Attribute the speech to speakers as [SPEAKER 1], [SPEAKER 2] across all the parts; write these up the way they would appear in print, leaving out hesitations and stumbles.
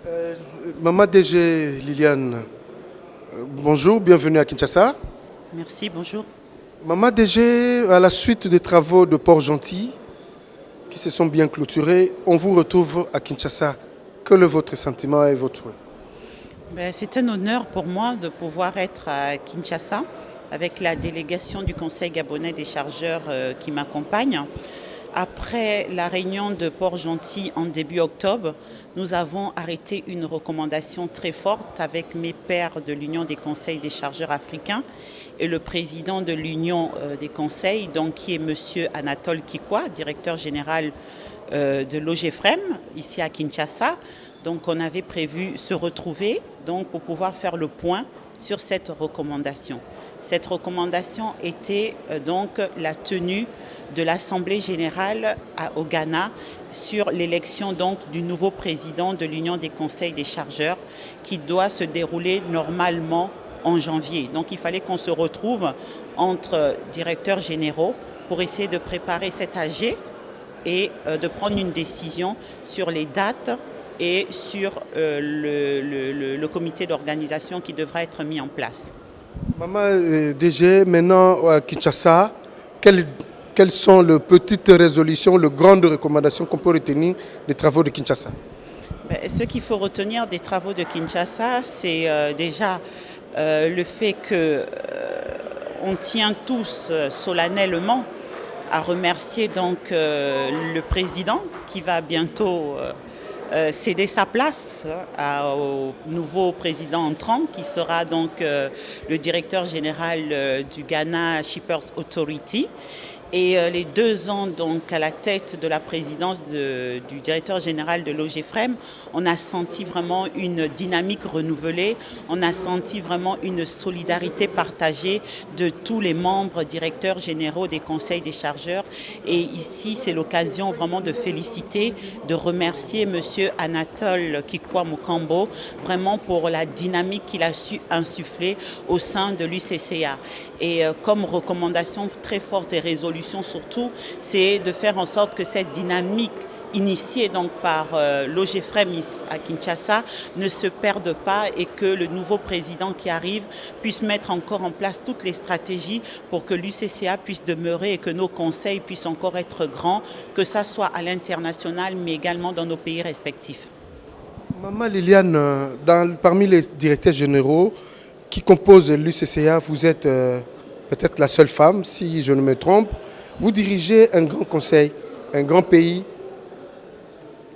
[SPEAKER 1] Euh, Maman DG Liliane, bonjour, bienvenue à Kinshasa.
[SPEAKER 2] Merci, bonjour.
[SPEAKER 1] Maman DG, à la suite des travaux de Port-Gentil qui se sont bien clôturés, on vous retrouve à Kinshasa. Quel est votre sentiment et votre souhait?
[SPEAKER 2] C'est un honneur pour moi de pouvoir être à Kinshasa avec la délégation du Conseil gabonais des chargeurs qui m'accompagne. Après la réunion de Port-Gentil en début octobre, nous avons arrêté une recommandation très forte avec mes pairs de l'Union des conseils des chargeurs africains et le président de l'Union des conseils, donc, qui est M. Anatole Kikwa, directeur général de l'OGFREM, ici à Kinshasa. Donc on avait prévu se retrouver donc, pour pouvoir faire le point sur cette recommandation. Cette recommandation était donc la tenue de l'Assemblée générale au Ghana sur l'élection donc du nouveau président de l'Union des conseils des chargeurs qui doit se dérouler normalement en janvier. Donc il fallait qu'on se retrouve entre directeurs généraux pour essayer de préparer cet AG et de prendre une décision sur les dates et sur le comité d'organisation qui devra être mis en place.
[SPEAKER 1] Maman DG, maintenant à Kinshasa, quelles sont les petites résolutions, les grandes recommandations qu'on peut retenir des travaux de Kinshasa?
[SPEAKER 2] Ce qu'il faut retenir des travaux de Kinshasa, c'est déjà le fait qu'on tient tous solennellement à remercier donc le président qui va bientôt céder sa place au nouveau président entrant qui sera donc le directeur général du Ghana Shippers Authority. Et les 2 ans donc, à la tête de la présidence du directeur général de l'OGFREM, on a senti vraiment une dynamique renouvelée, on a senti vraiment une solidarité partagée de tous les membres directeurs généraux des conseils des chargeurs. Et ici, c'est l'occasion vraiment de féliciter, de remercier M. Anatole Kikwa Mukambo, vraiment pour la dynamique qu'il a su insuffler au sein de l'UCCA. Et comme recommandation très forte et résolution, surtout, c'est de faire en sorte que cette dynamique initiée donc par l'OGFREM à Kinshasa ne se perde pas et que le nouveau président qui arrive puisse mettre encore en place toutes les stratégies pour que l'UCCA puisse demeurer et que nos conseils puissent encore être grands, que ça soit à l'international mais également dans nos pays respectifs.
[SPEAKER 1] Maman Liliane, parmi les directeurs généraux qui composent l'UCCA, vous êtes peut-être la seule femme, si je ne me trompe. Vous dirigez un grand conseil, un grand pays,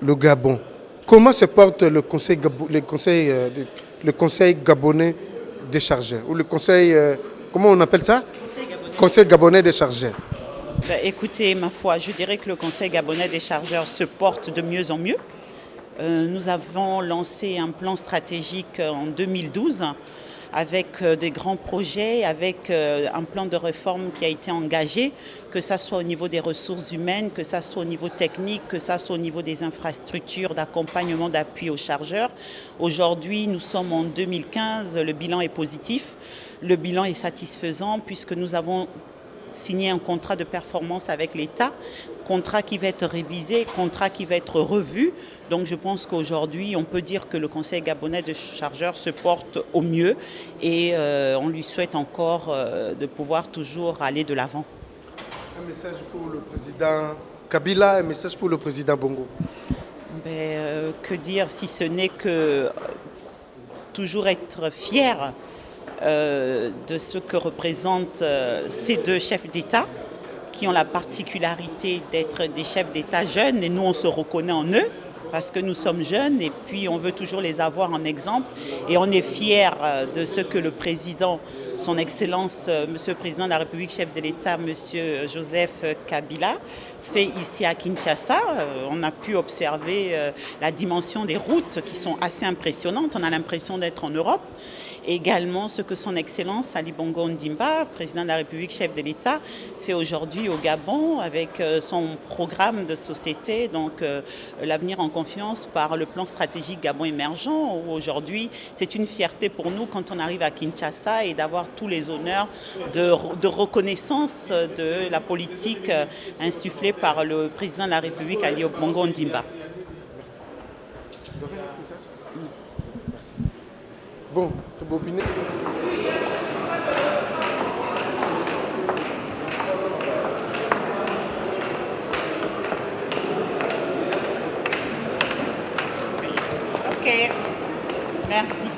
[SPEAKER 1] le Gabon. Comment se porte le conseil gabonais des chargeurs? Ou le conseil, comment on appelle ça? Conseil gabonais des chargeurs.
[SPEAKER 2] Écoutez, ma foi, je dirais que le Conseil gabonais des chargeurs se porte de mieux en mieux. Nous avons lancé un plan stratégique en 2012 avec des grands projets, avec un plan de réforme qui a été engagé, que ce soit au niveau des ressources humaines, que ce soit au niveau technique, que ce soit au niveau des infrastructures d'accompagnement, d'appui aux chargeurs. Aujourd'hui, nous sommes en 2015, le bilan est positif, le bilan est satisfaisant puisque nous avons signé un contrat de performance avec l'État, contrat qui va être révisé, contrat qui va être revu. Donc je pense qu'aujourd'hui, on peut dire que le Conseil gabonais de chargeurs se porte au mieux et on lui souhaite encore de pouvoir toujours aller de l'avant.
[SPEAKER 1] Un message pour le président Kabila, un message pour le président Bongo.
[SPEAKER 2] Que dire si ce n'est que toujours être fier de ce que représentent ces 2 chefs d'État qui ont la particularité d'être des chefs d'État jeunes et nous on se reconnaît en eux parce que nous sommes jeunes et puis on veut toujours les avoir en exemple et on est fiers de ce que le président, son Excellence, Monsieur le Président de la République, chef de l'État, Monsieur Joseph Kabila, fait ici à Kinshasa. On a pu observer la dimension des routes qui sont assez impressionnantes. On a l'impression d'être en Europe. Également ce que son Excellence Ali Bongo Ondimba, président de la République, chef de l'État, fait aujourd'hui au Gabon avec son programme de société, donc l'avenir en confiance par le plan stratégique Gabon émergent, où aujourd'hui c'est une fierté pour nous quand on arrive à Kinshasa et d'avoir tous les honneurs de reconnaissance de la politique insufflée par le président de la République Ali Bongo Ondimba.
[SPEAKER 1] Merci. message? Non. Merci. Bon, très beau opiné.
[SPEAKER 2] Ok, merci.